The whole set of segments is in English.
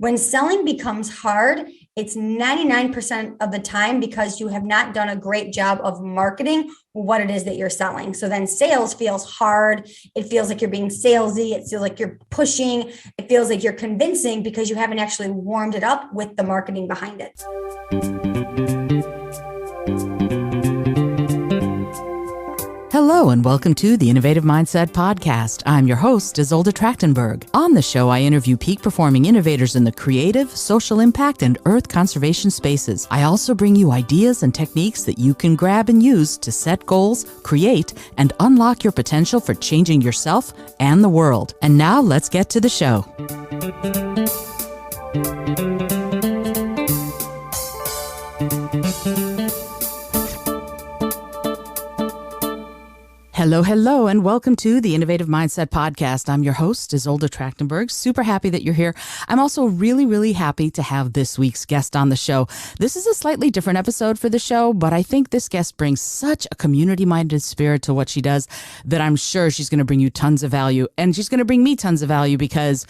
When selling becomes hard, it's 99% of the time because you have not done a great job of marketing what it is that you're selling. So then sales feels hard. It feels like you're being salesy. It feels like you're pushing. It feels like you're convincing because you haven't actually warmed it up with the marketing behind it. Hello and welcome to the Innovative Mindset Podcast. I'm your host, Isolde Trachtenberg. On the show, I interview peak-performing innovators in the creative, social impact, and earth conservation spaces. I also bring you ideas and techniques that you can grab and use to set goals, create, and unlock your potential for changing yourself and the world. And now let's get to the show. Hello, and welcome to the Innovative Mindset Podcast. I'm your host, Isolde Trachtenberg. Super happy that you're here. I'm also really happy to have this week's guest on the show. This is a slightly different episode for the show, but I think this guest brings such a community-minded spirit to what she does that I'm sure she's going to bring you tons of value. And she's going to bring me tons of value because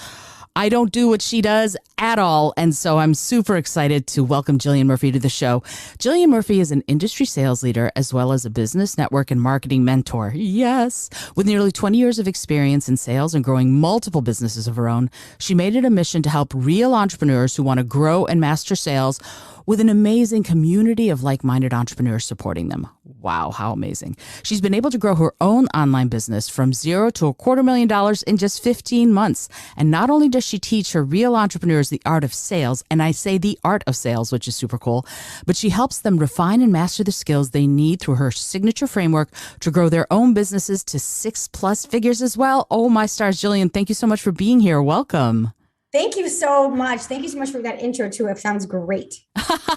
I don't do what she does at all. And so I'm super excited to welcome Jillian Murphy to the show. Jillian Murphy is an industry sales leader as well as a business network and marketing mentor. Yes. With nearly 20 years of experience in sales and growing multiple businesses of her own, she made it a mission to help real entrepreneurs who want to grow and master sales with an amazing community of like-minded entrepreneurs supporting them. Wow, how amazing. She's been able to grow her own online business from $0 to $250,000 in just 15 months. And not only does she teach her real entrepreneurs the art of sales, and I say the art of sales, which is super cool, but she helps them refine and master the skills they need through her signature framework to grow their own businesses to 6+ figures as well. Oh, my stars, Jillian, thank you so much for being here. Welcome. Thank you so much. Thank you so much for that intro too. It sounds great.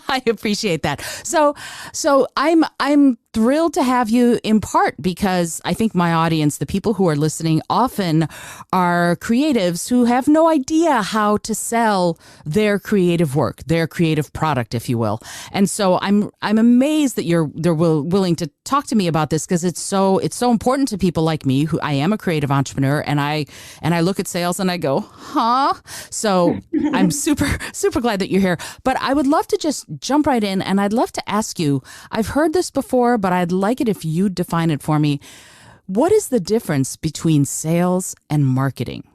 I appreciate that. So I'm thrilled to have you in part because I think my audience, the people who are listening, often are creatives who have no idea how to sell their creative work, their creative product, if you will. And so I'm amazed that they're willing to talk to me about this because it's so important to people like me who I am a creative entrepreneur and I look at sales and I go, huh? So I'm super glad that you're here. But I would love to just jump right in and I'd love to ask you, I've heard this before, but I'd like it if you define it for me. What is the difference between sales and marketing?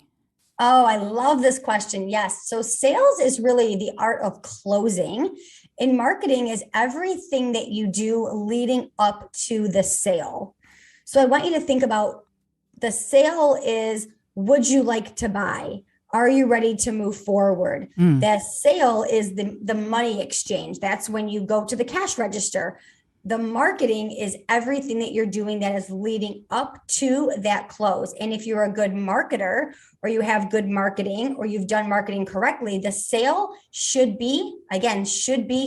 Oh, I love this question. Yes. So sales is really the art of closing, and marketing is everything that you do leading up to the sale. So I want you to think about the sale is, would you like to buy? Are you ready to move forward? That sale is the money exchange. That's when you go to the cash register. The marketing is everything that you're doing that is leading up to that close. And if you're a good marketer or you have good marketing or you've done marketing correctly, the sale should be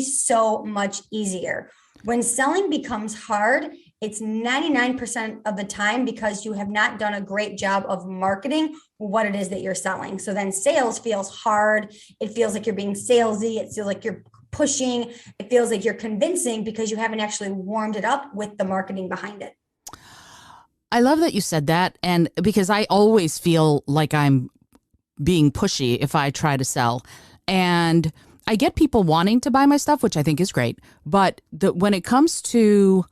so much easier. When selling becomes hard, it's 99% of the time because you have not done a great job of marketing what it is that you're selling. So then sales feels hard. It feels like you're being salesy. It feels like you're pushing. It feels like you're convincing because you haven't actually warmed it up with the marketing behind it. I love that you said that. And because I always feel like I'm being pushy if I try to sell. And I get people wanting to buy my stuff, which I think is great. But when it comes to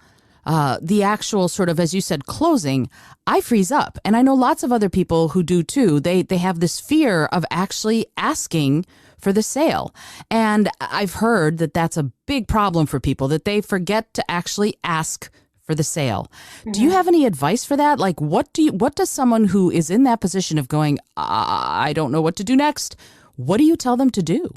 the actual sort of, as you said, closing, I freeze up. And I know lots of other people who do too. They have this fear of actually asking for the sale. And I've heard that that's a big problem for people, that they forget to actually ask for the sale. Mm-hmm. Do you have any advice for that? Like, what does someone who is in that position of going, I don't know what to do next, what do you tell them to do?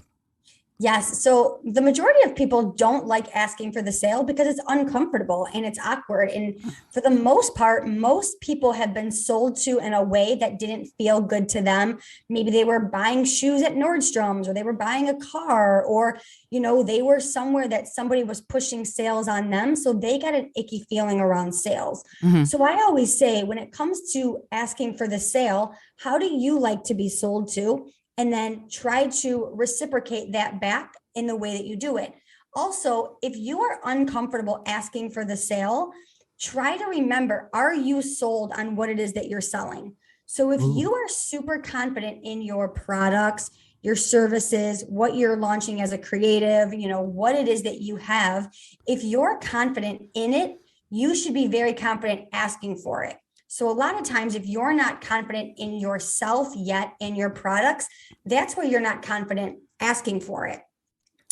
Yes. So the majority of people don't like asking for the sale because it's uncomfortable and it's awkward. And for the most part, most people have been sold to in a way that didn't feel good to them. Maybe they were buying shoes at Nordstrom's, or they were buying a car, or, they were somewhere that somebody was pushing sales on them. So they got an icky feeling around sales. Mm-hmm. So I always say, when it comes to asking for the sale, how do you like to be sold to? And then try to reciprocate that back in the way that you do it. Also, if you are uncomfortable asking for the sale, try to remember, are you sold on what it is that you're selling? So if you are super confident in your products, your services, what you're launching as a creative, what it is that you have. If you're confident in it, you should be very confident asking for it. So a lot of times, if you're not confident in yourself yet, in your products, that's where you're not confident asking for it.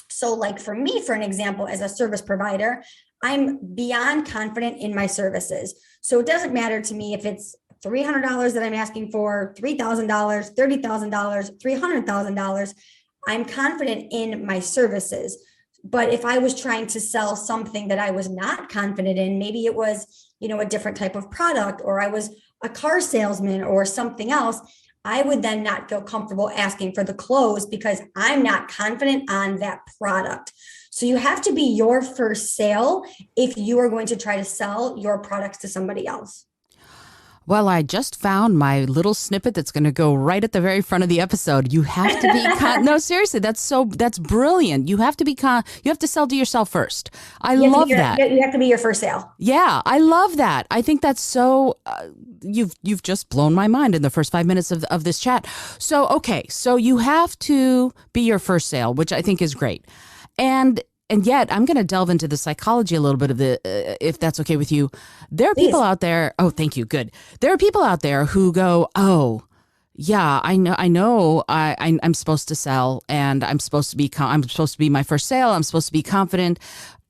So like for me, for an example, as a service provider, I'm beyond confident in my services. So it doesn't matter to me if it's $300 that I'm asking for, $3,000, $30,000, $300,000. I'm confident in my services. But if I was trying to sell something that I was not confident in, maybe it was, a different type of product, or I was a car salesman or something else, I would then not feel comfortable asking for the close because I'm not confident on that product. So you have to be your first sale if you are going to try to sell your products to somebody else. Well, I just found my little snippet that's going to go right at the very front of the episode. You have to be no, seriously, that's brilliant. You have to be you have to sell to yourself first. I love that. You have to be your first sale. Yeah, I love that. I think that's so you've just blown my mind in the first 5 minutes of this chat. So, okay, so you have to be your first sale, which I think is great. And yet, I'm going to delve into the psychology a little bit of if that's okay with you. There are people out there. Oh, thank you. Good. There are people out there who go, oh, yeah, I know. I'm supposed to sell, and I'm supposed to be my first sale. I'm supposed to be confident,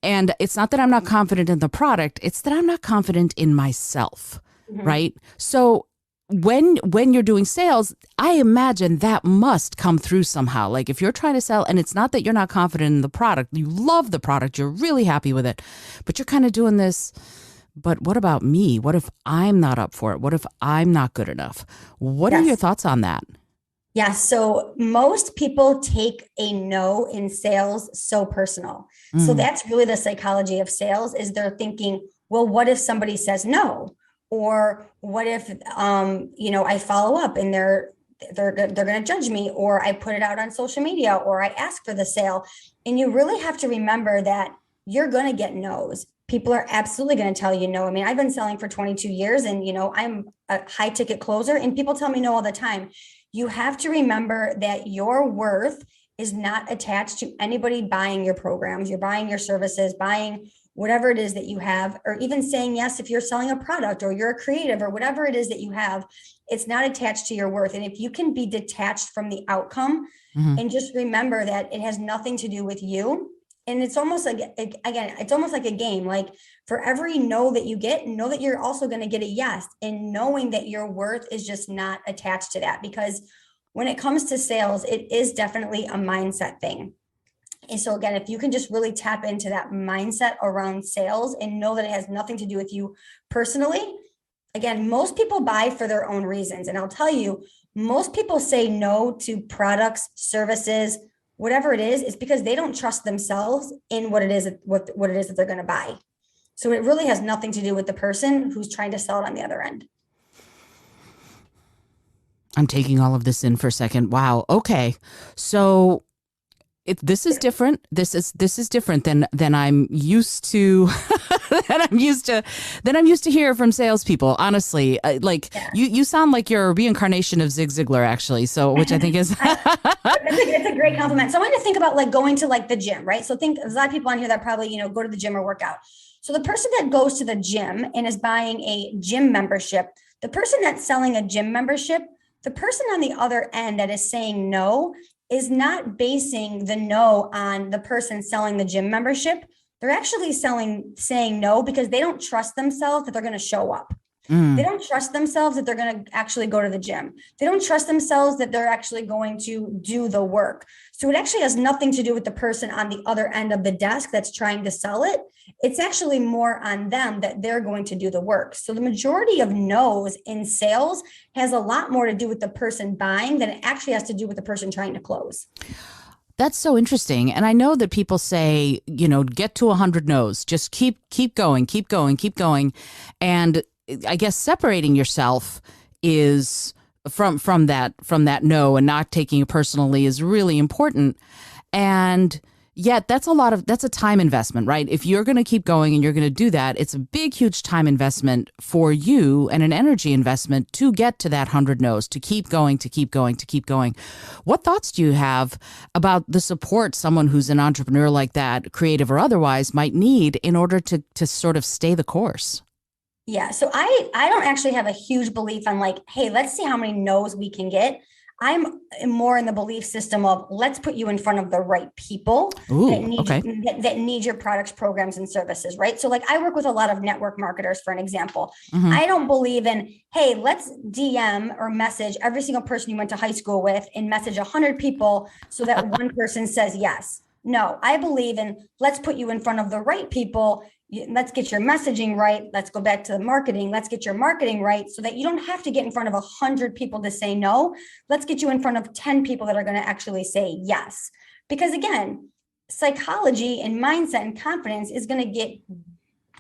and it's not that I'm not confident in the product. It's that I'm not confident in myself. Mm-hmm. Right. So when you're doing sales, I imagine that must come through somehow. Like if you're trying to sell and it's not that you're not confident in the product, you love the product, you're really happy with it, but you're kind of doing this, but what about me? What if I'm not up for it? What if I'm not good enough? What are your thoughts on that? Yeah. So most people take a no in sales so personal. So that's really the psychology of sales is they're thinking, well, what if somebody says no? Or what if, I follow up and they're going to judge me, or I put it out on social media, or I ask for the sale. And you really have to remember that you're going to get no's. People are absolutely going to tell you no. I mean, I've been selling for 22 years and, I'm a high ticket closer and people tell me no all the time. You have to remember that your worth is not attached to anybody buying your programs. You're buying your services, buying whatever it is that you have, or even saying yes if you're selling a product or you're a creative or whatever it is that you have, it's not attached to your worth. And if you can be detached from the outcome and just remember that it has nothing to do with you. And it's almost like, again, it's almost like a game. Like for every no that you get, know that you're also going to get a yes, and knowing that your worth is just not attached to that. Because when it comes to sales, it is definitely a mindset thing. And so again, if you can just really tap into that mindset around sales and know that it has nothing to do with you personally, again, most people buy for their own reasons. And I'll tell you, most people say no to products, services, whatever it is because they don't trust themselves in what it is that they're going to buy. So it really has nothing to do with the person who's trying to sell it on the other end. I'm taking all of this in for a second. Wow. Okay. So this is different. This is different than I'm used to. than I'm used to hear from salespeople. Honestly, you sound like you're a reincarnation of Zig Ziglar, actually. So, which I think is it's a great compliment. So I want to think about like going to like the gym, right? So there's a lot of people on here that probably go to the gym or work out. So the person that goes to the gym and is buying a gym membership, the person that's selling a gym membership, the person on the other end that is saying no is not basing the no on the person selling the gym membership. They're actually saying no because they don't trust themselves that they're going to show up. They don't trust themselves that they're going to actually go to the gym. They don't trust themselves that they're actually going to do the work. So it actually has nothing to do with the person on the other end of the desk that's trying to sell it. It's actually more on them that they're going to do the work. So the majority of no's in sales has a lot more to do with the person buying than it actually has to do with the person trying to close. That's so interesting. And I know that people say, get to 100 no's, just keep going. And I guess separating yourself is from that no and not taking it personally is really important. And Yet that's a time investment, right? If you're going to keep going and you're going to do that, it's a big, huge time investment for you and an energy investment to get to that 100 no's, to keep going, to keep going, to keep going. What thoughts do you have about the support someone who's an entrepreneur like that, creative or otherwise, might need in order to sort of stay the course? Yeah. So I don't actually have a huge belief on like, hey, let's see how many no's we can get. I'm more in the belief system of let's put you in front of the right people that Ooh, need okay. that need your products, programs, and services, right? So like I work with a lot of network marketers, for an example. Mm-hmm. I don't believe in, hey, let's DM or message every single person you went to high school with and message 100 people so that one person says yes. No, I believe in let's put you in front of the right people. Let's get your messaging right. Let's go back to the marketing. Let's get your marketing right so that you don't have to get in front of 100 people to say no. Let's get you in front of 10 people that are going to actually say yes. Because again, psychology and mindset and confidence is going to get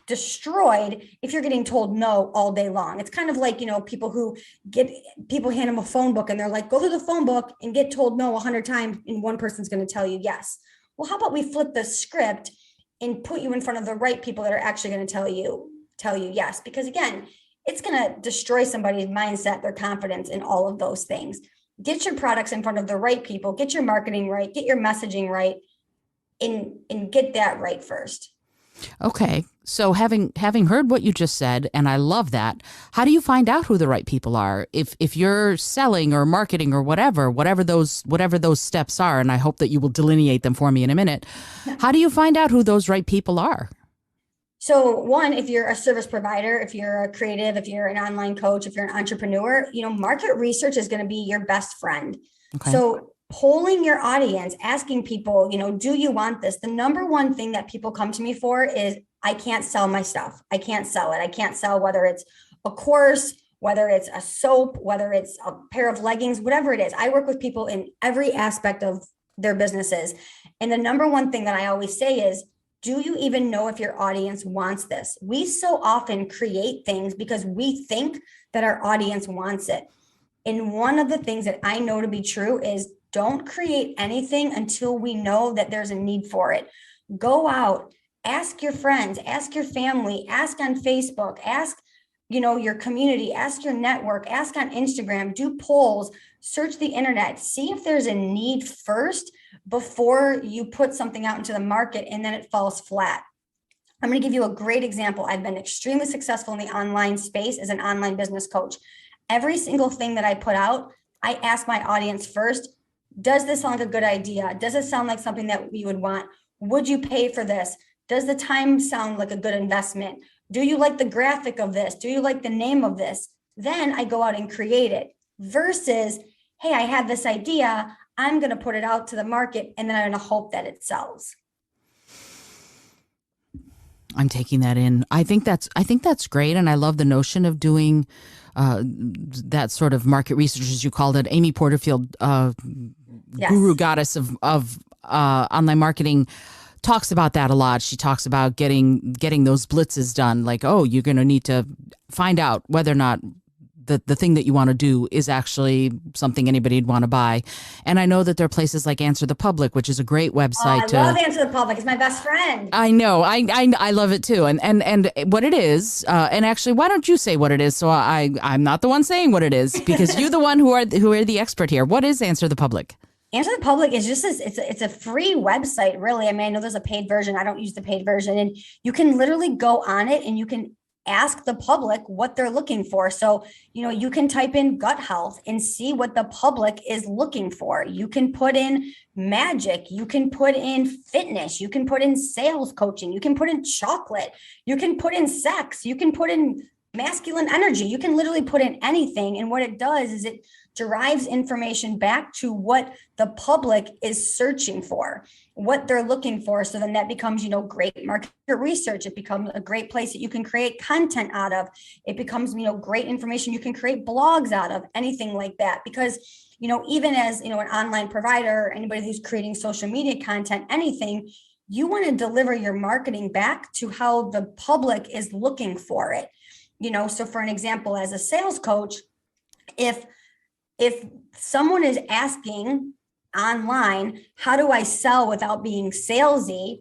destroyed if you're getting told no all day long. It's kind of like, people hand them a phone book and they're like, go through the phone book and get told no 100 times and one person's going to tell you yes. Well, how about we flip the script and put you in front of the right people that are actually going to tell you yes? Because again, it's going to destroy somebody's mindset, their confidence, and all of those things. Get your products in front of the right people, get your marketing right, get your messaging right, and get that right first. Okay. So having heard what you just said, and I love that, how do you find out who the right people are? If you're selling or marketing or whatever those steps are, and I hope that you will delineate them for me in a minute, how do you find out who those right people are? So one, if you're a service provider, if you're a creative, if you're an online coach, if you're an entrepreneur, market research is going to be your best friend. Okay. So polling your audience, asking people, do you want this? The number one thing that people come to me for is I can't sell my stuff. I can't sell it. I can't sell whether it's a course, whether it's a soap, whether it's a pair of leggings, whatever it is. I work with people in every aspect of their businesses. And the number one thing that I always say is, do you even know if your audience wants this? We so often create things because we think that our audience wants it. And one of the things that I know to be true is don't create anything until we know that there's a need for it. Go out, ask your friends, ask your family, ask on Facebook, ask, your community, ask your network, ask on Instagram, do polls, search the internet, see if there's a need first before you put something out into the market and then it falls flat. I'm going to give you a great example. I've been extremely successful in the online space as an online business coach. Every single thing that I put out, I ask my audience first, does this sound like a good idea? Does it sound like something that you would want? Would you pay for this? Does the time sound like a good investment? Do you like the graphic of this? Do you like the name of this? Then I go out and create it versus, hey, I had this idea. I'm going to put it out to the market and then I'm going to hope that it sells. I'm taking that in. I think that's great. And I love the notion of doing that sort of market research, as you called it. Amy Porterfield, Yes. guru goddess of online marketing, talks about that a lot. She talks about getting those blitzes done. Like, oh, you're going to need to find out whether or not the thing that you want to do is actually something anybody'd want to buy. And I know that there are places like Answer the Public, which is a great website. I love Answer the Public. It's my best friend. I know. I love it too. And what it is, and actually, why don't you say what it is? So I'm not the one saying what it is, because you're the one who are the expert here. What is Answer the Public? Answer the Public is just it's a free website, really. I mean, I know there's a paid version. I don't use the paid version, and you can literally go on it and you can ask the public what they're looking for. So, you can type in gut health and see what the public is looking for. You can put in magic, you can put in fitness, you can put in sales coaching, you can put in chocolate, you can put in sex, you can put in masculine energy. You can literally put in anything. And what it does is it derives information back to what the public is searching for, what they're looking for. So then that becomes, great market research. It becomes a great place that you can create content out of. It becomes, great information you can create blogs out of, anything like that. Because, even as, an online provider, anybody who's creating social media content, anything, you want to deliver your marketing back to how the public is looking for it. So for an example, as a sales coach, if someone is asking online, how do I sell without being salesy?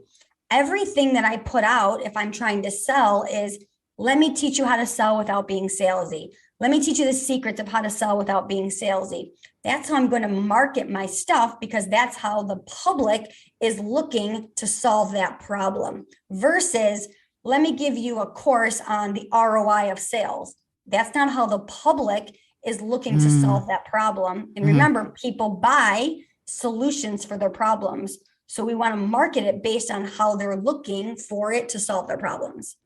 Everything that I put out, if I'm trying to sell, is let me teach you how to sell without being salesy. Let me teach you the secrets of how to sell without being salesy. That's how I'm going to market my stuff, because that's how the public is looking to solve that problem, versus let me give you a course on the ROI of sales. That's not how the public is looking to solve that problem. And remember, people buy solutions for their problems. So we want to market it based on how they're looking for it to solve their problems.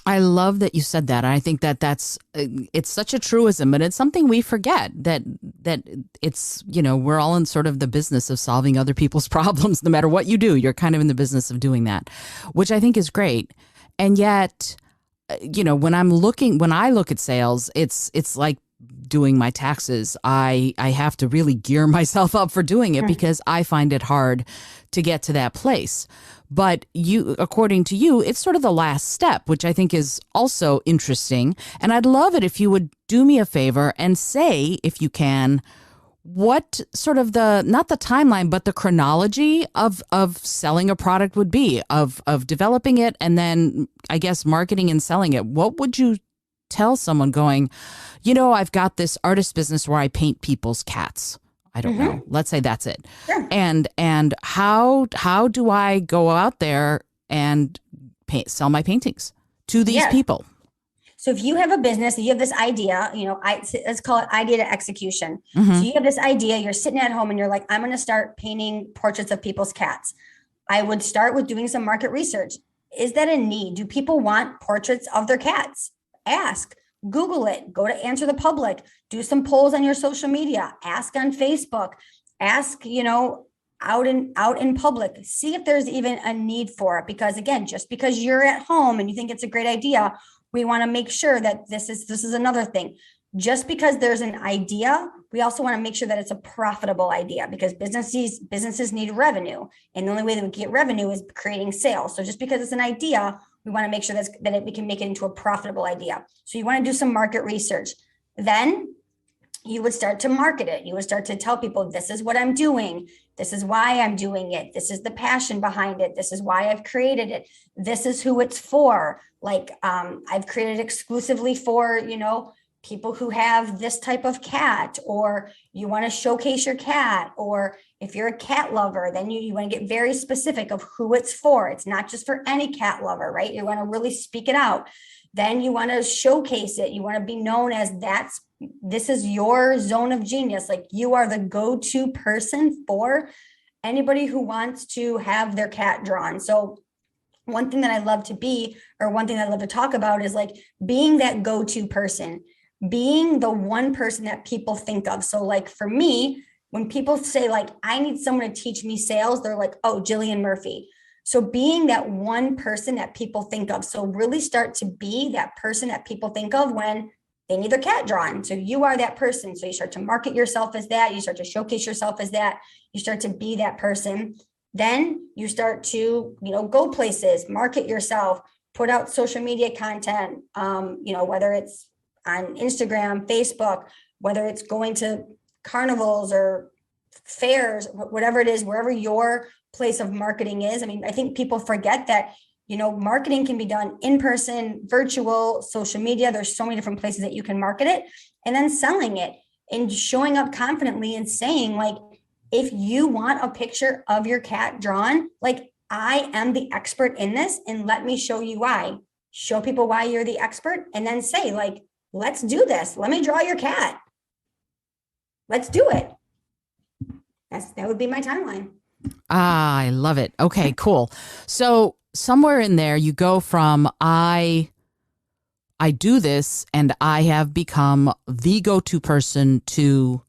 I love that you said that. I think that it's such a truism, and it's something we forget, that it's, we're all in sort of the business of solving other people's problems. No matter what you do, you're kind of in the business of doing that, which I think is great. And yet, when I look at sales, it's like doing my taxes. I have to really gear myself up for doing it, because I find it hard to get to that place. But according to you, it's sort of the last step, which I think is also interesting. And I'd love it if you would do me a favor and say, if you can, what sort of not the timeline, but the chronology of selling a product would be, of developing it, and then I guess marketing and selling it. What would you tell someone going, I've got this artist business where I paint people's cats. I don't know. Let's say that's it. Sure. And how do I go out there and sell my paintings to these people? So if you have a business, you have this idea, let's call it idea to execution. So you have this idea, you're sitting at home and you're like, I'm going to start painting portraits of people's cats. I would start with doing some market research. Is that a need? Do people want portraits of their cats? Ask. Google it, go to Answer the Public, do some polls on your social media, ask on Facebook, ask, out in public, see if there's even a need for it. Because again, just because you're at home and you think it's a great idea, we want to make sure that this is another thing. Just because there's an idea, we also want to make sure that it's a profitable idea, because businesses need revenue. And the only way that we get revenue is creating sales. So just because it's an idea, we want to make sure we can make it into a profitable idea. So you want to do some market research. Then you would start to market it. You would start to tell people, this is what I'm doing. This is why I'm doing it. This is the passion behind it. This is why I've created it. This is who it's for. Like, I've created exclusively for, people who have this type of cat, or you want to showcase your cat, or if you're a cat lover, then you want to get very specific of who it's for. It's not just for any cat lover, right? You want to really speak it out. Then you want to showcase it. You want to be known as this is your zone of genius. Like, you are the go-to person for anybody who wants to have their cat drawn. So one thing that I love to talk about is like being that go-to person, being the one person that people think of. So like for me, when people say like, I need someone to teach me sales, they're like, oh, Jillian Murphy. So being that one person that people think of. So really start to be that person that people think of when they need their cat drawn. So you are that person. So you start to market yourself as that. You start to showcase yourself as that. You start to be that person. Then you start to, go places, market yourself, put out social media content, whether it's on Instagram, Facebook, whether it's going to carnivals or fairs, whatever it is, wherever your place of marketing is. I mean, I think people forget that, marketing can be done in person, virtual, social media. There's so many different places that you can market it, and then selling it and showing up confidently and saying like, if you want a picture of your cat drawn, like, I am the expert in this, and let me show you why. Show people why you're the expert, and then say like, let's do this. Let me draw your cat. Let's do it. That would be my timeline. I love it. Okay, cool. So somewhere in there you go from I do this and I have become the go-to person to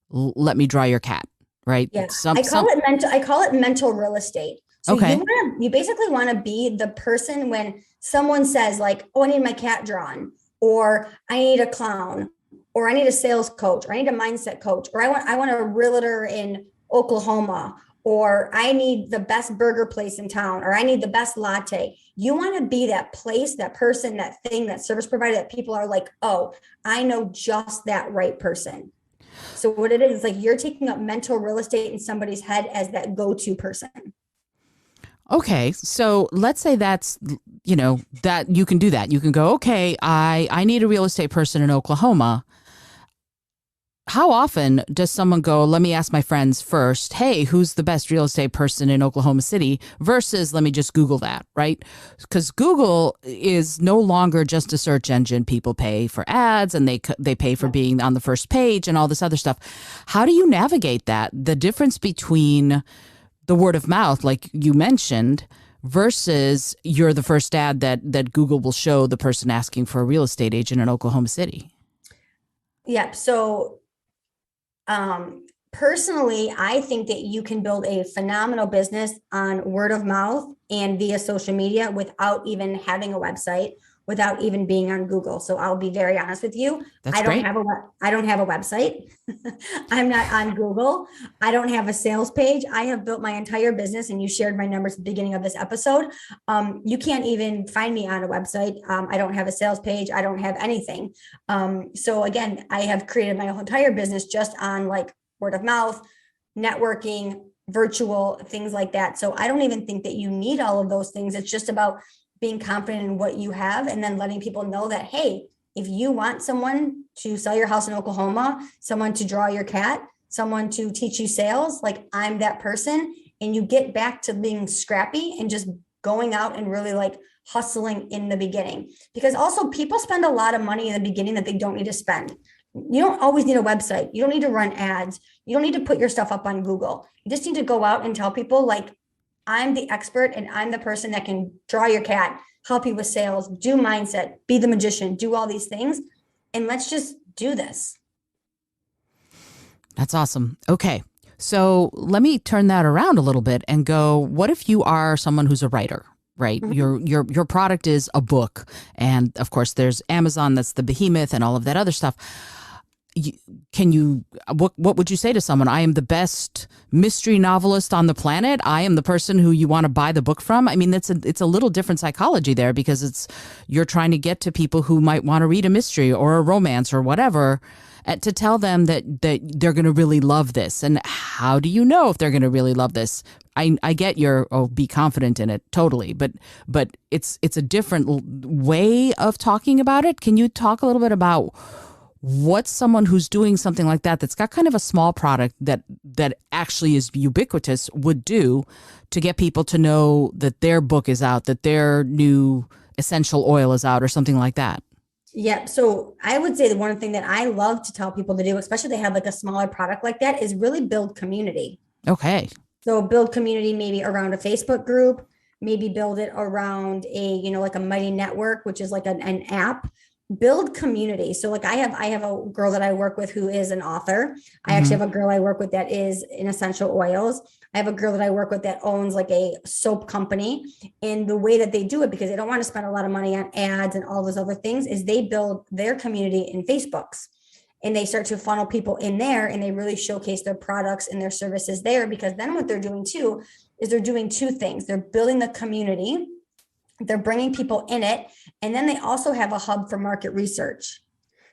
let me draw your cat, right? Yeah. I call it mental real estate. So okay. You basically want to be the person when someone says like, oh, I need my cat drawn, or I need a clown, or I need a sales coach, or I need a mindset coach, or I want a realtor in Oklahoma, or I need the best burger place in town, or I need the best latte. You want to be that place, that person, that thing, that service provider that people are like, oh, I know just that right person. So what it is like you're taking up mental real estate in somebody's head as that go-to person. Okay, so let's say that's, that you can do that. You can go, okay, I need a real estate person in Oklahoma. How often does someone go, let me ask my friends first, hey, who's the best real estate person in Oklahoma City versus let me just Google that, right? Because Google is no longer just a search engine. People pay for ads and they pay for being on the first page and all this other stuff. How do you navigate that? The difference between the word of mouth, like you mentioned, versus you're the first ad that Google will show the person asking for a real estate agent in Oklahoma City. Yeah. So personally, I think that you can build a phenomenal business on word of mouth and via social media without even having a website, without even being on Google. So I'll be very honest with you. That's great. I don't have a website. I'm not on Google. I don't have a sales page. I have built my entire business, and you shared my numbers at the beginning of this episode. You can't even find me on a website. I don't have a sales page. I don't have anything. So again, I have created my entire business just on like word of mouth, networking, virtual, things like that. So I don't even think that you need all of those things. It's just about being confident in what you have and then letting people know that, hey, if you want someone to sell your house in Oklahoma, someone to draw your cat, someone to teach you sales, like I'm that person. And you get back to being scrappy and just going out and really like hustling in the beginning. Because also people spend a lot of money in the beginning that they don't need to spend. You don't always need a website. You don't need to run ads. You don't need to put your stuff up on Google. You just need to go out and tell people like, I'm the expert and I'm the person that can draw your cat, help you with sales, do mindset, be the magician, do all these things. And let's just do this. That's awesome. Okay. So let me turn that around a little bit and go, what if you are someone who's a writer? Right. Mm-hmm. Your product is a book. And of course there's Amazon, that's the behemoth and all of that other stuff. What would you say to someone? I am the best mystery novelist on the planet. I am the person who you want to buy the book from. I mean, it's a little different psychology there because you're trying to get to people who might want to read a mystery or a romance or whatever, to tell them that they're going to really love this. And how do you know if they're going to really love this? I get your, be confident in it, totally, but it's a different way of talking about it. Can you talk a little bit about what someone who's doing something like that, that's got kind of a small product that actually is ubiquitous, would do to get people to know that their book is out, that their new essential oil is out or something like that? Yeah. So I would say the one thing that I love to tell people to do, especially if they have like a smaller product like that, is really build community. Okay. So build community maybe around a Facebook group, maybe build it around like a Mighty Network, which is like an app. Build community. So like I have a girl that I work with who is an author. I actually have a girl I work with that is in essential oils. I have a girl that I work with that owns like a soap company. And the way that they do it, because they don't want to spend a lot of money on ads and all those other things, is they build their community in Facebooks. And they start to funnel people in there and they really showcase their products and their services there. Because then what they're doing too is they're doing two things. They're building the community, they're bringing people in it, and then they also have a hub for market research.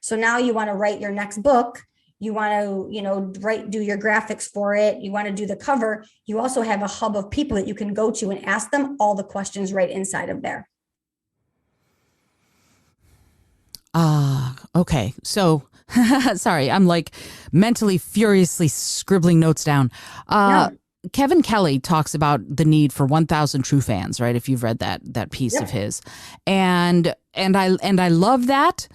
So now you want to write your next book, you want to do your graphics for it, you want to do the cover, you also have a hub of people that you can go to and ask them all the questions right inside of there. Okay. So sorry, I'm like mentally furiously scribbling notes down. No. Kevin Kelly talks about the need for 1,000 true fans, right? If you've read that piece of his, and I love that.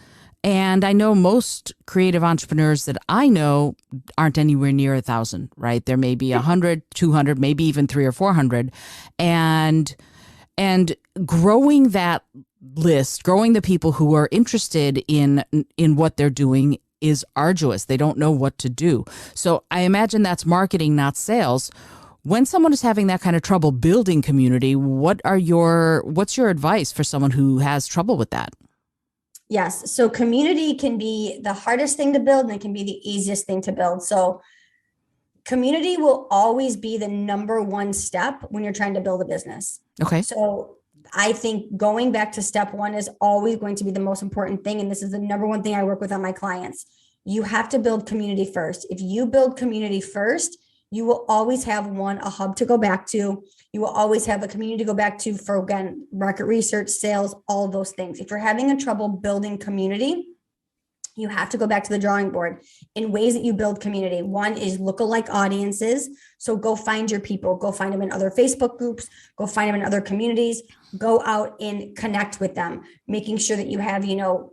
And I know most creative entrepreneurs that I know aren't anywhere near 1,000, right? There may be 100, 200, maybe even 300 or 400, and growing that list, growing the people who are interested in what they're doing is arduous. They don't know what to do. So I imagine that's marketing, not sales. When someone is having that kind of trouble building community, what's your advice for someone who has trouble with that? Yes. So community can be the hardest thing to build and it can be the easiest thing to build. So community will always be the number one step when you're trying to build a business. Okay. So I think going back to step one is always going to be the most important thing. And this is the number one thing I work with on my clients. You have to build community first. If you build community first, you will always have a hub to go back to. You will always have a community to go back to for, again, market research, sales, all of those things. If you're having a trouble building community, you have to go back to the drawing board in ways that you build community. One is lookalike audiences. So go find your people, go find them in other Facebook groups, go find them in other communities, go out and connect with them, making sure that you have,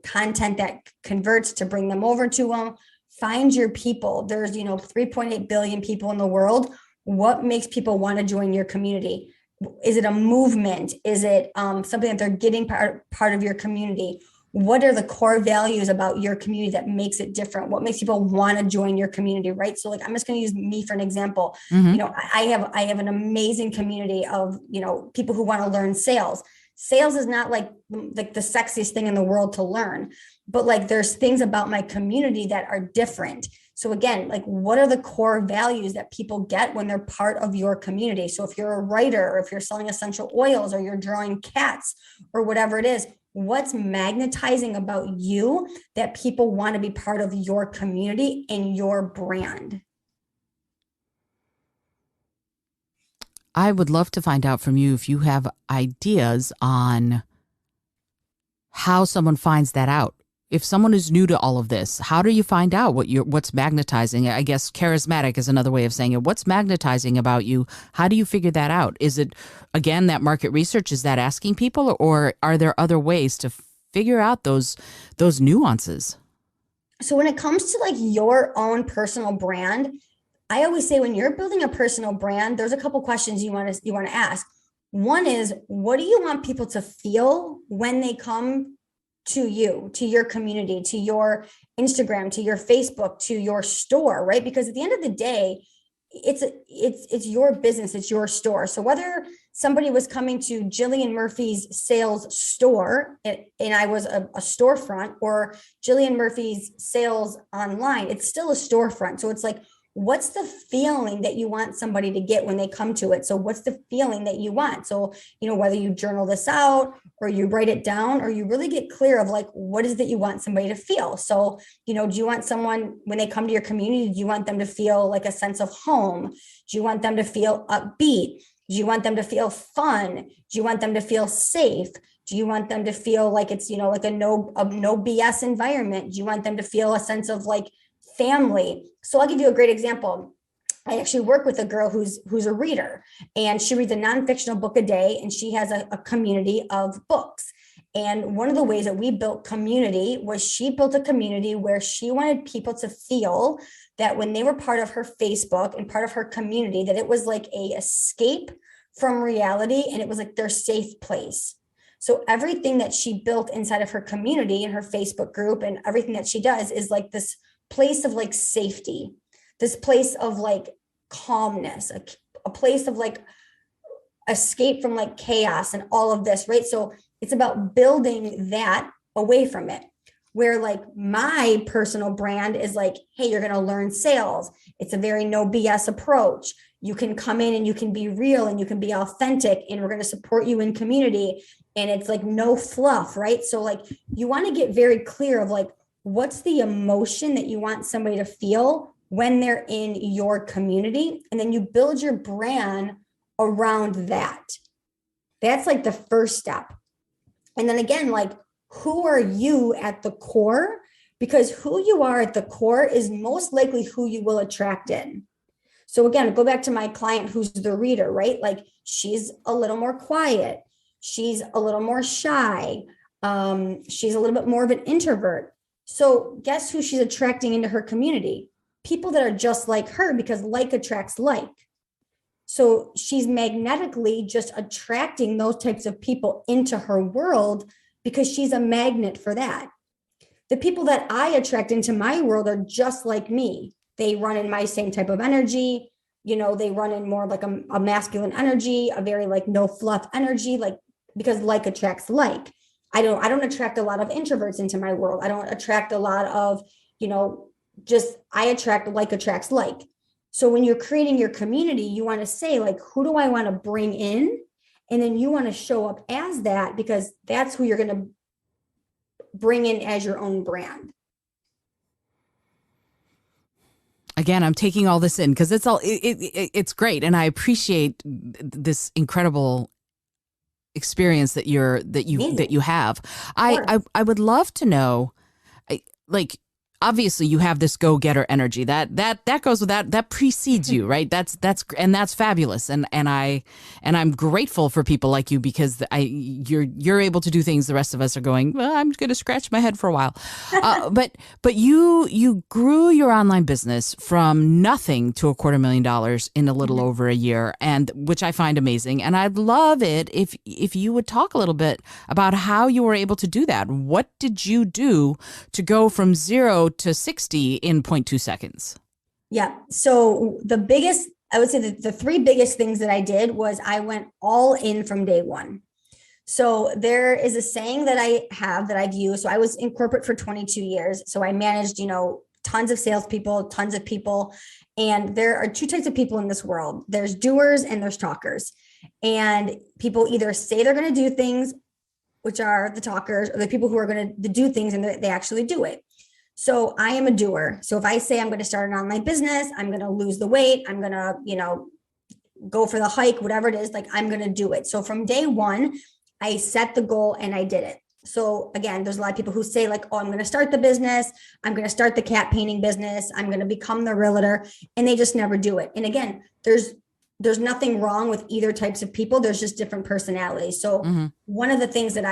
content that converts to bring them over to them. Find your people. There's, 3.8 billion people in the world. What makes people want to join your community? Is it a movement? Is it something that they're getting part of your community? What are the core values about your community that makes it different? What makes people want to join your community, right? So I'm just going to use me for an example. Mm-hmm. I have an amazing community of, people who want to learn sales. Sales is not like the sexiest thing in the world to learn, but there's things about my community that are different. So again, what are the core values that people get when they're part of your community? So if you're a writer, or if you're selling essential oils, or you're drawing cats, or whatever it is, what's magnetizing about you that people want to be part of your community and your brand? I would love to find out from you if you have ideas on how someone finds that out. If someone is new to all of this, how do you find out what's magnetizing? I guess charismatic is another way of saying it. What's magnetizing about you? How do you figure that out? Is it, again, that market research? Is that asking people, or are there other ways to figure out those nuances? So when it comes to your own personal brand, I always say when you're building a personal brand, there's a couple questions you want to ask. One is, what do you want people to feel when they come to you, to your community, to your Instagram, to your Facebook, to your store, right? Because at the end of the day, it's your business, it's your store. So whether somebody was coming to Jillian Murphy's sales store and I was a storefront, or Jillian Murphy's sales online, it's still a storefront. So it's what's the feeling that you want somebody to get when they come to it? So what's the feeling that you want? So, whether you journal this out, or you write it down, or you really get clear of what is it that you want somebody to feel? So, do you want someone, when they come to your community, do you want them to feel like a sense of home? Do you want them to feel upbeat? Do you want them to feel fun? Do you want them to feel safe? Do you want them to feel like it's, like a no BS environment? Do you want them to feel a sense of family? So I'll give you a great example. I actually work with a girl who's a reader, and she reads a non-fictional book a day, and she has a community of books. And one of the ways that we built community was she built a community where she wanted people to feel that when they were part of her Facebook and part of her community, that it was like a escape from reality, and it was their safe place. So everything that she built inside of her community and her Facebook group and everything that she does is this place of safety, this place of calmness, a place of escape from chaos and all of this, right? So it's about building that away from it, where my personal brand is hey, you're going to learn sales. It's a very no BS approach. You can come in and you can be real and you can be authentic, and we're going to support you in community. And it's no fluff, right? So you want to get very clear of what's the emotion that you want somebody to feel when they're in your community, and then you build your brand around that. That's the first step. And then again, who are you at the core? Because who you are at the core is most likely who you will attract in. So again, go back to my client who's the reader, right? She's a little more quiet. She's a little more shy. She's a little bit more of an introvert. So guess who she's attracting into her community? People that are just like her, because like attracts like. So she's magnetically just attracting those types of people into her world because she's a magnet for that. The people that I attract into my world are just like me. They run in my same type of energy. They run in more a masculine energy, a very no fluff energy, because like attracts like. I don't attract a lot of introverts into my world. I don't attract a lot of, I attract like attracts like. So when you're creating your community, you want to say who do I want to bring in? And then you want to show up as that, because that's who you're going to bring in as your own brand. Again, I'm taking all this in because it's great, and I appreciate this incredible experience that Amazing. you have. Of course. I would love to know, like, obviously you have this go-getter energy that goes with that precedes you, right? That's fabulous, and I'm grateful for people like you because you're able to do things the rest of us are going, well, I'm going to scratch my head for a while. But you grew your online business from nothing to $250,000 in a little Mhm. over a year, and which I find amazing. And I'd love it if you would talk a little bit about how you were able to do that. What did you do to go from 0 to 60 in 0.2 seconds? Yeah. So I would say that the three biggest things that I did was I went all in from day one. So there is a saying that I have that I've used. So I was in corporate for 22 years. So I managed, tons of salespeople, tons of people. And there are two types of people in this world. There's doers and there's talkers. And people either say they're going to do things, which are the talkers, or the people who are going to do things and they actually do it. So I am a doer. So if I say I'm going to start an online business, I'm going to lose the weight, I'm going to, go for the hike, whatever it is, like I'm going to do it. So from day one, I set the goal and I did it. So again, there's a lot of people who say like, oh, I'm going to start the business. I'm going to start the cat painting business. I'm going to become the realtor, and they just never do it. And again, there's nothing wrong with either types of people. There's just different personalities. So Mm-hmm. one of the things that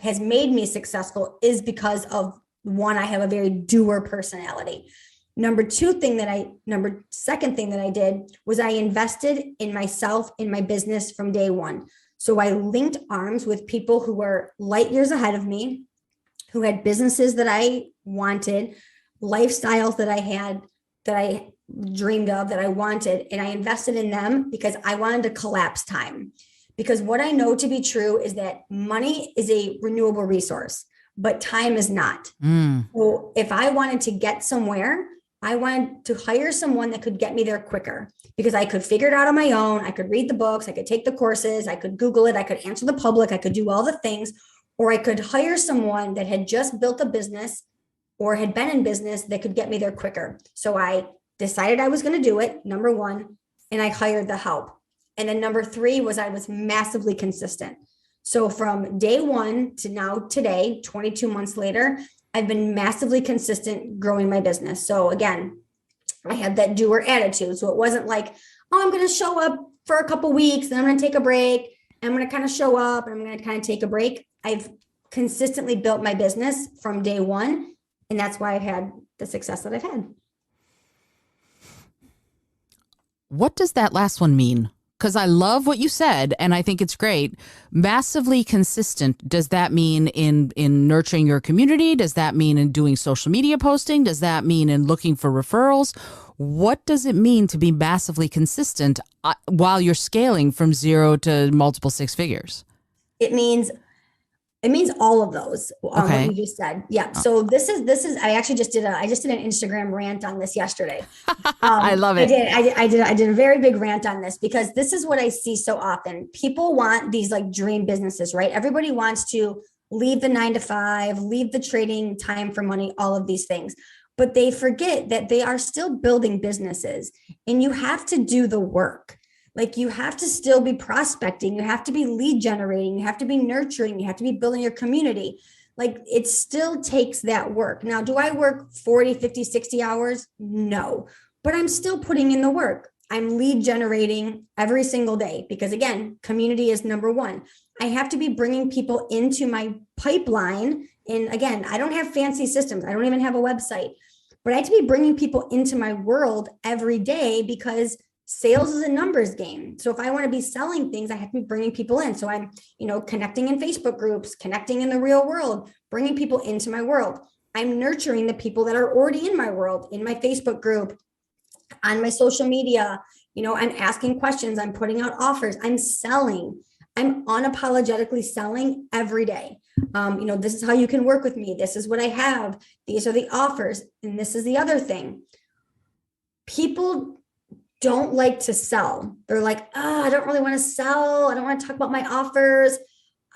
has made me successful is because of one, I have a very doer personality. Second thing that I did was I invested in myself, in my business from day one. So I linked arms with people who were light years ahead of me, who had businesses that I wanted, lifestyles that I had, that I dreamed of, that I wanted. And I invested in them because I wanted to collapse time. Because what I know to be true is that money is a renewable resource, but time is not. Mm. So if I wanted to get somewhere, I wanted to hire someone that could get me there quicker because I could figure it out on my own. I could read the books, I could take the courses, I could Google it, I could answer the public, I could do all the things, or I could hire someone that had just built a business or had been in business that could get me there quicker. So I decided I was going to do it, number one, and I hired the help. And then number three was I was massively consistent. So from day one to now today, 22 months later, I've been massively consistent growing my business. So again, I had that doer attitude. So it wasn't like, oh, I'm going to show up for a couple weeks, then I'm going to take a break. I'm going to kind of show up and I'm going to kind of take a break. I've consistently built my business from day one. And that's why I've had the success that I've had. What does that last one mean? Because I love what you said, and I think it's great. Massively consistent. Does that mean in nurturing your community? Does that mean in doing social media posting? Does that mean in looking for referrals? What does it mean to be massively consistent while you're scaling from 0 to multiple six figures? It means all of those, what Okay. you just said. Yeah. So this is, I actually I just did an Instagram rant on this yesterday. I love I it. did. I did a very big rant on this because this is what I see so often. People want these like dream businesses, right? Everybody wants to leave the 9 to 5, leave the trading time for money, all of these things. But they forget that they are still building businesses and you have to do the work. Like you have to still be prospecting, you have to be lead generating, you have to be nurturing, you have to be building your community. Like it still takes that work. Now, do I work 40, 50, 60 hours? No, but I'm still putting in the work. I'm lead generating every single day because again, community is number one. I have to be bringing people into my pipeline. And again, I don't have fancy systems. I don't even have a website, but I have to be bringing people into my world every day because sales is a numbers game. So if I want to be selling things, I have to be bringing people in. So I'm, connecting in Facebook groups, connecting in the real world, bringing people into my world. I'm nurturing the people that are already in my world, in my Facebook group, on my social media. I'm asking questions. I'm putting out offers. I'm selling. I'm unapologetically selling every day. This is how you can work with me. This is what I have. These are the offers. And this is the other thing. People don't like to sell. They're like, I don't really want to sell. I don't want to talk about my offers.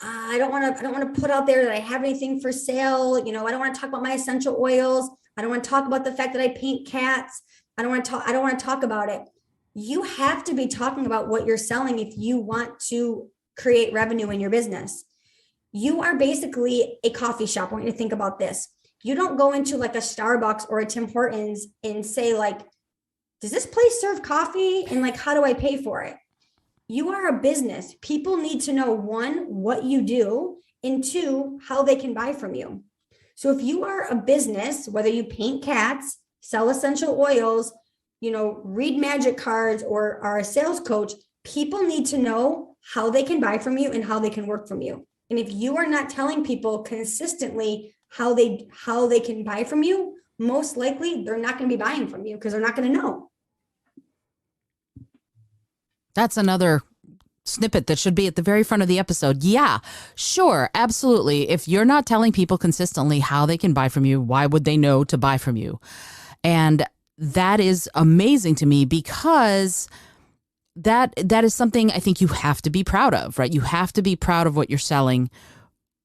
I don't want to put out there that I have anything for sale. I don't want to talk about my essential oils. I don't want to talk about the fact that I paint cats. I don't want to talk about it. You have to be talking about what you're selling if you want to create revenue in your business. You are basically a coffee shop. I want you to think about this. You don't go into like a Starbucks or a Tim Hortons and say like, does this place serve coffee? And like, how do I pay for it? You are a business. People need to know, one, what you do, and two, how they can buy from you. So if you are a business, whether you paint cats, sell essential oils, read magic cards, or are a sales coach, people need to know how they can buy from you and how they can work from you. And if you are not telling people consistently how they can buy from you, most likely they're not going to be buying from you because they're not going to know. That's another snippet that should be at the very front of the episode. Yeah, sure. Absolutely. If you're not telling people consistently how they can buy from you, why would they know to buy from you? And that is amazing to me because that is something I think you have to be proud of, right? You have to be proud of what you're selling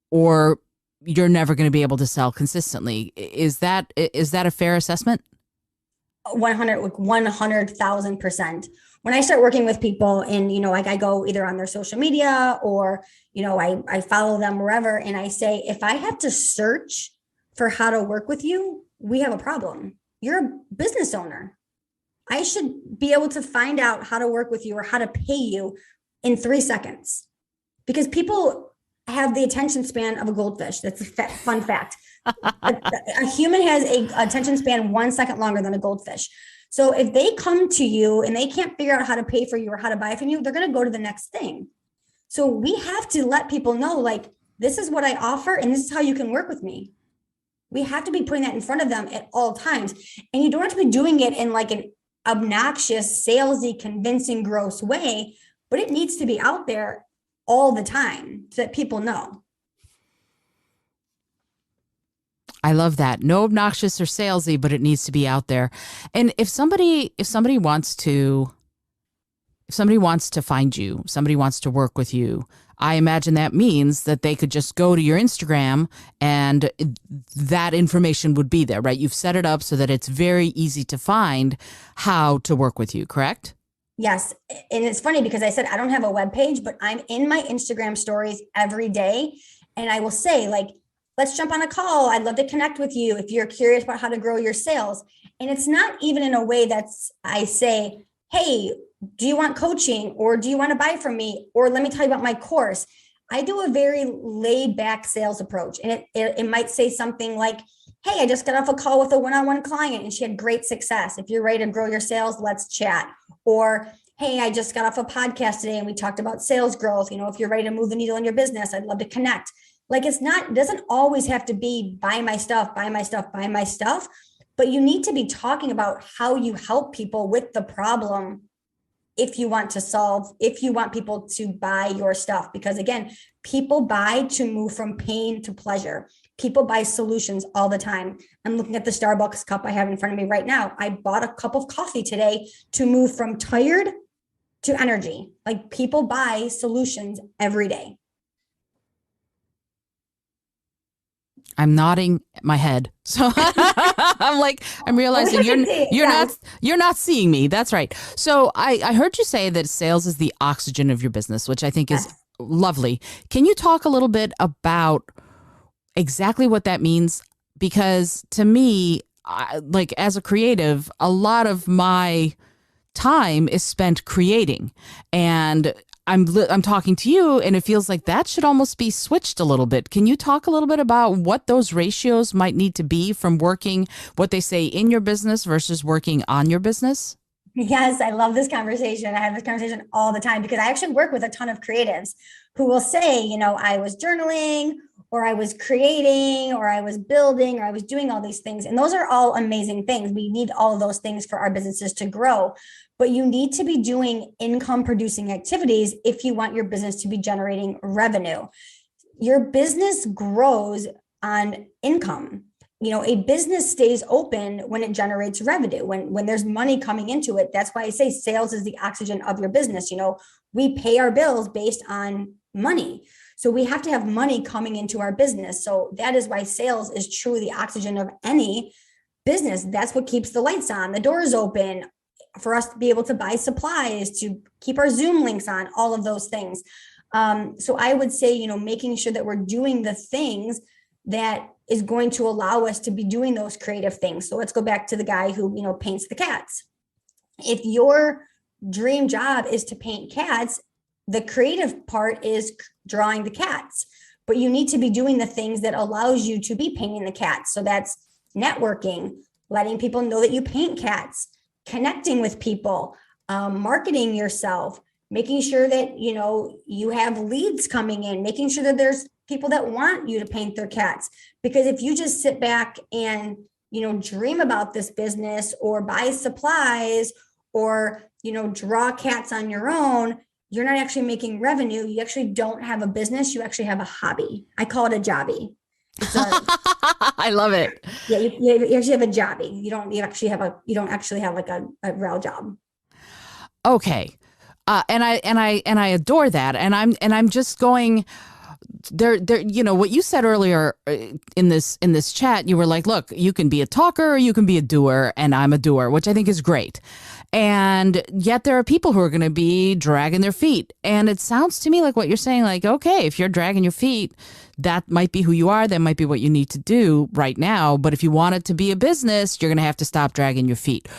or you're never going to be able to sell consistently. Is that a fair assessment? 100,000%. When I start working with people and, like I go either on their social media or, I follow them wherever. And I say, if I have to search for how to work with you, we have a problem. You're a business owner. I should be able to find out how to work with you or how to pay you in 3 seconds because people have the attention span of a goldfish. That's a fun fact. A human has a attention span 1 second longer than a goldfish. So if they come to you and they can't figure out how to pay for you or how to buy from you, they're going to go to the next thing. So we have to let people know, like, this is what I offer and this is how you can work with me. We have to be putting that in front of them at all times. And you don't have to be doing it in like an obnoxious, salesy, convincing, gross way, but it needs to be out there all the time so that people know. I love that. No obnoxious or salesy, but it needs to be out there. And if somebody wants to find you, somebody wants to work with you, I imagine that means that they could just go to your Instagram and that information would be there, right? You've set it up so that it's very easy to find how to work with you, correct? Yes. And it's funny because I said I don't have a web page, but I'm in my Instagram stories every day. And I will say, like, let's jump on a call. I'd love to connect with you if you're curious about how to grow your sales. And it's not even in a way that's, I say, hey, do you want coaching or do you want to buy from me? Or let me tell you about my course. I do a very laid back sales approach. And it might say something like, hey, I just got off a call with a one-on-one client and she had great success. If you're ready to grow your sales, let's chat. Or, hey, I just got off a podcast today and we talked about sales growth. If you're ready to move the needle in your business, I'd love to connect. Like it doesn't always have to be buy my stuff, but you need to be talking about how you help people with the problem if you want people to buy your stuff. Because again, people buy to move from pain to pleasure. People buy solutions all the time. I'm looking at the Starbucks cup I have in front of me right now. I bought a cup of coffee today to move from tired to energy. Like people buy solutions every day. I'm nodding my head. So I'm realizing you're not seeing me. That's right. So I heard you say that sales is the oxygen of your business, which I think is lovely. Can you talk a little bit about exactly what that means? Because to me, like as a creative, a lot of my time is spent creating, and I'm talking to you and it feels like that should almost be switched a little bit. Can you talk a little bit about what those ratios might need to be from working, what they say in your business versus working on your business? Yes, I love this conversation. I have this conversation all the time because I actually work with a ton of creatives who will say, I was journaling or I was creating or I was building or I was doing all these things. And those are all amazing things. We need all of those things for our businesses to grow. But you need to be doing income producing activities if you want your business to be generating revenue. Your business grows on income. A business stays open when it generates revenue, when there's money coming into it. That's why I say sales is the oxygen of your business. We pay our bills based on money. So we have to have money coming into our business. So that is why sales is truly the oxygen of any business. That's what keeps the lights on, the doors open, for us to be able to buy supplies, to keep our Zoom links on, all of those things. So I would say, making sure that we're doing the things that is going to allow us to be doing those creative things. So let's go back to the guy who, paints the cats. If your dream job is to paint cats, the creative part is drawing the cats, but you need to be doing the things that allows you to be painting the cats. So that's networking, letting people know that you paint cats, connecting with people, marketing yourself, making sure that, you have leads coming in, making sure that there's people that want you to paint their cats. Because if you just sit back and, dream about this business or buy supplies or, draw cats on your own, you're not actually making revenue. You actually don't have a business. You actually have a hobby. I call it a jobby. I love it. Yeah, you actually have a jobby. You don't actually have like a real job. Okay. And I adore that. And I'm just going there, what you said earlier in this chat, you were like, look, you can be a talker or you can be a doer, and I'm a doer, which I think is great. And yet there are people who are going to be dragging their feet. And it sounds to me like what you're saying, like, okay, if you're dragging your feet, that might be who you are. That might be what you need to do right now. But if you want it to be a business, you're going to have to stop dragging your feet.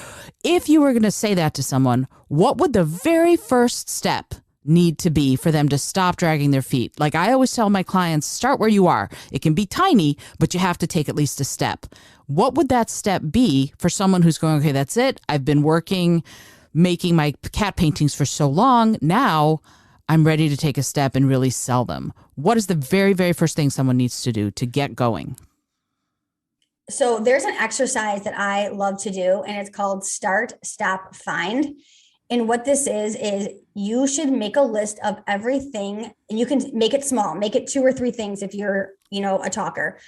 If you were going to say that to someone, what would the very first step need to be for them to stop dragging their feet? Like I always tell my clients, start where you are. It can be tiny, but you have to take at least a step. What would that step be for someone who's going, okay, that's it. I've been making my cat paintings for so long. Now I'm ready to take a step and really sell them. What is the very, very first thing someone needs to do to get going? So there's an exercise that I love to do, and it's called Start, Stop, Find. And what this is you should make a list of everything, and you can make it small, make it 2 or 3 things if you're, a talker.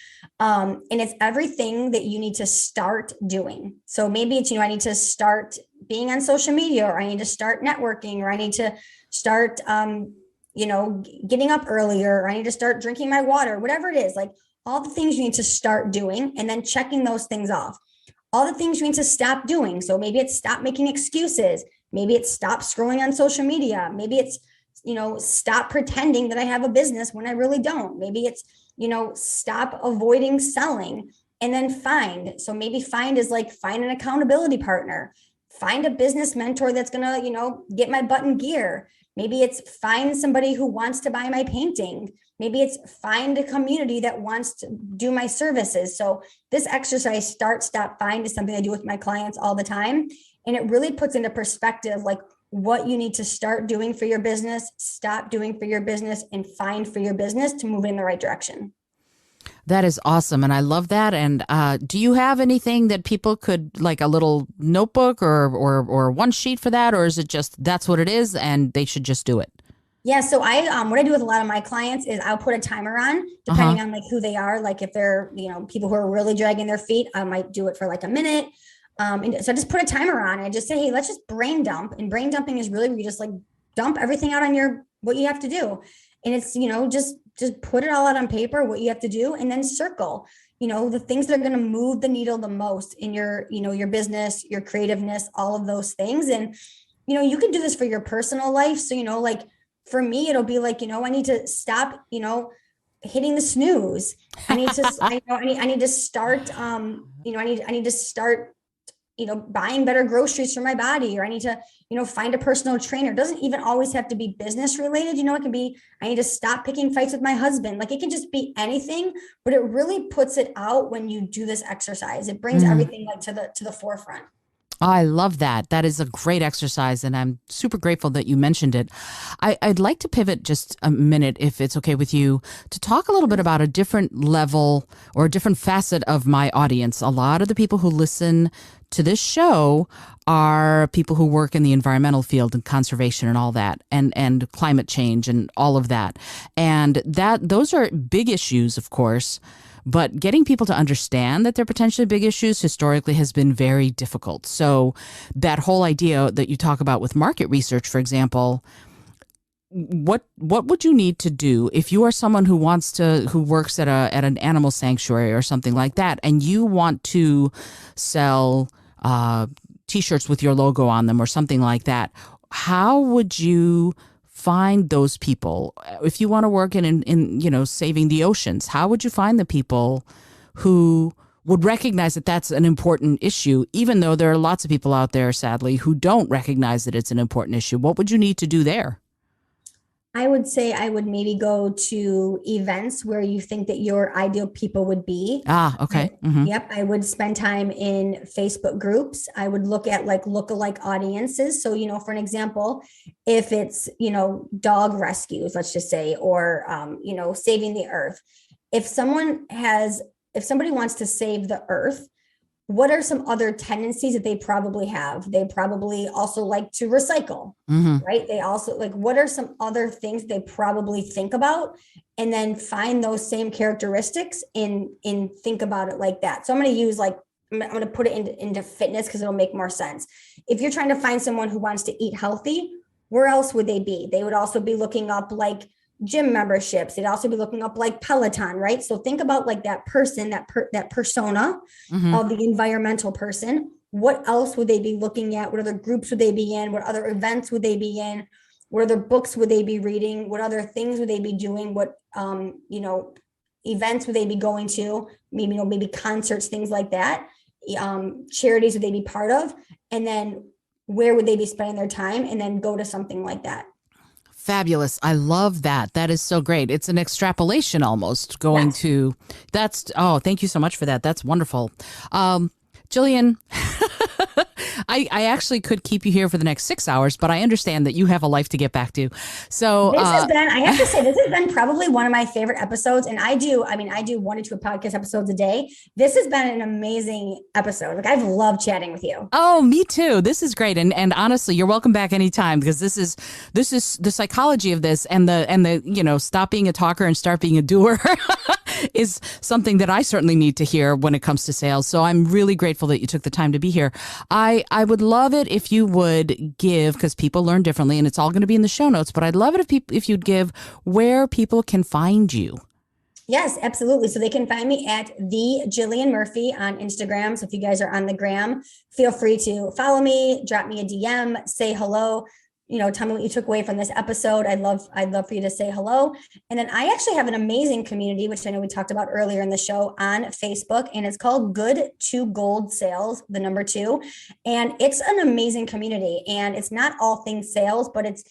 And it's everything that you need to start doing. So maybe it's, I need to start being on social media, or I need to start networking, or I need to start, getting up earlier, or I need to start drinking my water, whatever it is, like all the things you need to start doing and then checking those things off. All the things you need to stop doing. So maybe it's stop making excuses. Maybe it's stop scrolling on social media. Maybe it's, stop pretending that I have a business when I really don't. Maybe it's, stop avoiding selling, and then find. So maybe find is like find an accountability partner, find a business mentor that's going to, get my butt in gear. Maybe it's find somebody who wants to buy my painting. Maybe it's find a community that wants to do my services. So this exercise, start, stop, find, is something I do with my clients all the time. And it really puts into perspective, like what you need to start doing for your business, stop doing for your business, and find for your business to move in the right direction. That is awesome. And I love that. And do you have anything that people could, like a little notebook or one sheet for that? Or is it just that's what it is and they should just do it? Yeah. So what I do with a lot of my clients is I'll put a timer on, depending on like who they are. Like if they're, people who are really dragging their feet, I might do it for like a minute. And so I just put a timer on and I just say, hey, let's just brain dump. And brain dumping is really where you just like dump everything out on what you have to do. And it's, just put it all out on paper, what you have to do, and then circle, the things that are going to move the needle the most in your, your business, your creativeness, all of those things. And, you can do this for your personal life. So, like for me, it'll be like, I need to stop, hitting the snooze. I need to, I need to start, I need to start, buying better groceries for my body, or I need to, find a personal trainer. It doesn't even always have to be business related. It can be, I need to stop picking fights with my husband. Like it can just be anything, but it really puts it out when you do this exercise. It brings everything like to the forefront. I love that. That is a great exercise, and I'm super grateful that you mentioned it. I'd like to pivot just a minute, if it's okay with you, to talk a little bit about a different level or a different facet of my audience. A lot of the people who listen to this show are people who work in the environmental field and conservation and all that, and climate change and all of that. And those are big issues, of course. But getting people to understand that they're potentially big issues historically has been very difficult. So that whole idea that you talk about with market research, for example, what would you need to do if you are someone who works at an animal sanctuary or something like that, and you want to sell T-shirts with your logo on them or something like that? How would you find those people? If you want to work in saving the oceans, how would you find the people who would recognize that that's an important issue, even though there are lots of people out there, sadly, who don't recognize that it's an important issue? What would you need to do there? I would say I would maybe go to events where you think that your ideal people would be. Okay. Mm-hmm. Yep. I would spend time in Facebook groups. I would look at like lookalike audiences. So, for an example, if it's, dog rescues, let's just say, or, saving the earth. If somebody wants to save the earth, what are some other tendencies that they probably have? They probably also like to recycle, right? They also what are some other things they probably think about, and then find those same characteristics and think about it like that. So I'm going to put it into fitness because it'll make more sense. If you're trying to find someone who wants to eat healthy, where else would they be? They would also be looking up gym memberships. They'd also be looking up Peloton, right? So think about that person, that persona of the environmental person. What else would they be looking at? What other groups would they be in? What other events would they be in? What other books would they be reading? What other things would they be doing? What, events would they be going to? Maybe concerts, things like that. Charities would they be part of? And then where would they be spending their time? And then go to something like that. Fabulous. I love that. That is so great. It's an extrapolation almost going to thank you so much for that. That's wonderful. Jillian, I actually could keep you here for the next 6 hours, but I understand that you have a life to get back to. So I have to say, this has been probably one of my favorite episodes. And I do 1 to 2 podcast episodes a day. This has been an amazing episode. I've loved chatting with you. Oh, me too. This is great. And honestly, you're welcome back anytime, because this is the psychology of this, and the stop being a talker and start being a doer is something that I certainly need to hear when it comes to sales. So I'm really grateful that you took the time to be here. I would love it if you would give, because people learn differently, and it's all going to be in the show notes, but I'd love it if you'd give where people can find you. Yes, absolutely. So they can find me at the Jillian Murphy on Instagram. So if you guys are on the gram, feel free to follow me, drop me a DM, say hello. Tell me what you took away from this episode. I'd love for you to say hello. And then I actually have an amazing community, which I know we talked about earlier in the show, on Facebook, and it's called Good to Gold Sales, the number 2. And it's an amazing community, and it's not all things sales, but it's,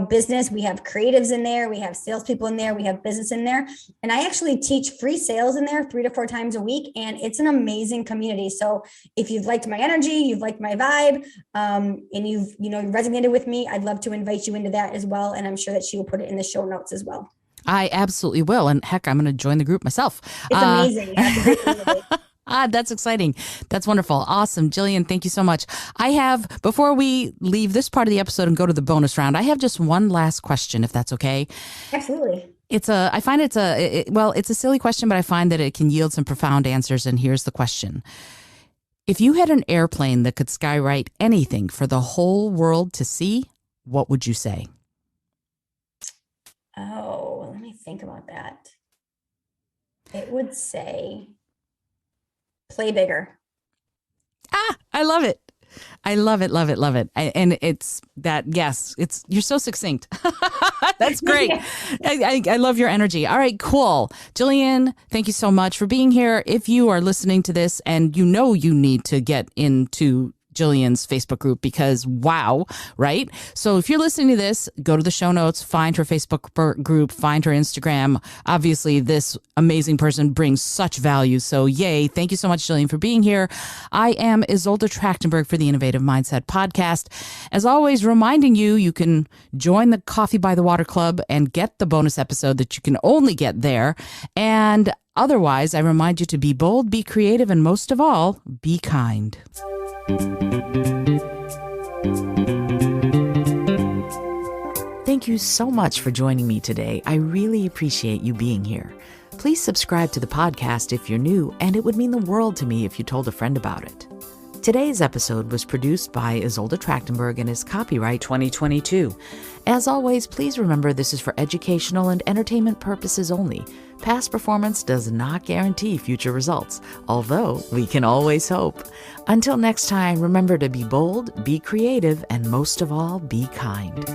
business. We have creatives in there. We have salespeople in there. We have business in there. And I actually teach free sales in there 3 to 4 times a week. And it's an amazing community. So if you've liked my energy, you've liked my vibe, and you've, resonated with me, I'd love to invite you into that as well. And I'm sure that she will put it in the show notes as well. I absolutely will. And heck, I'm going to join the group myself. It's amazing. That's exciting. That's wonderful. Awesome. Jillian, thank you so much. Before we leave this part of the episode and go to the bonus round, I have just one last question, if that's okay. Absolutely. It's a silly question, but I find that it can yield some profound answers. And here's the question. If you had an airplane that could skywrite anything for the whole world to see, what would you say? Oh, let me think about that. It would say, play bigger. I love it. I love it, love it, love it. And it's that, yes, you're so succinct. That's great. I love your energy. All right, cool. Jillian, thank you so much for being here. If you are listening to this and you need to get into Jillian's Facebook group, because wow, right? So if you're listening to this, go to the show notes, find her Facebook group, find her Instagram. Obviously, this amazing person brings such value. So yay. Thank you so much, Jillian, for being here. I am Isolde Trachtenberg for the Innovative Mindset Podcast. As always, reminding you can join the Coffee by the Water Club and get the bonus episode that you can only get there. And otherwise, I remind you to be bold, be creative, and most of all, be kind. Thank you so much for joining me today. I really appreciate you being here. Please subscribe to the podcast if you're new, and it would mean the world to me if you told a friend about it. Today's episode was produced by Isolde Trachtenberg and is copyright 2022. As always, please remember this is for educational and entertainment purposes only. Past performance does not guarantee future results, although we can always hope. Until next time, remember to be bold, be creative, and most of all, be kind.